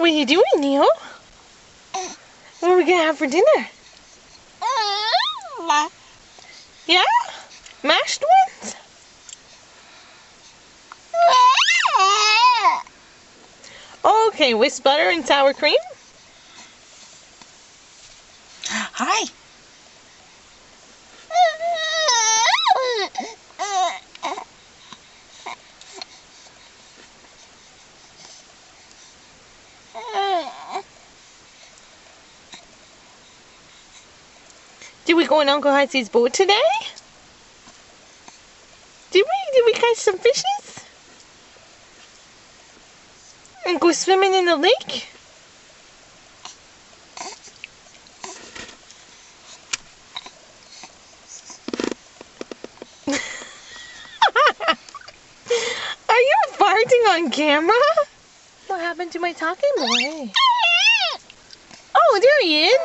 What are you doing, Neil? What are we gonna have for dinner? Yeah? Mashed ones? Okay, with butter and sour cream? Hi. Did we go on Uncle Hussey's boat today? Did we? Did we catch some fishes? And go swimming in the lake? Are you farting on camera? What happened to my talking boy? Oh, there he is.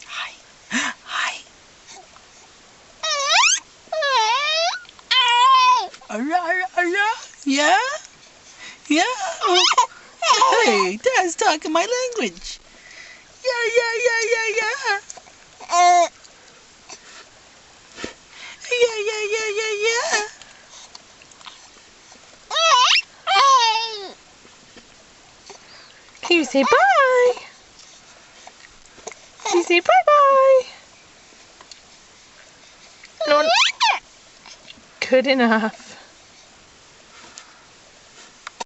Hi. Hi. Yeah? Yeah? Oh. Hey, Dad's talking my language. Yeah. Yeah. Can you say bye? Can you say bye-bye? No. Good enough.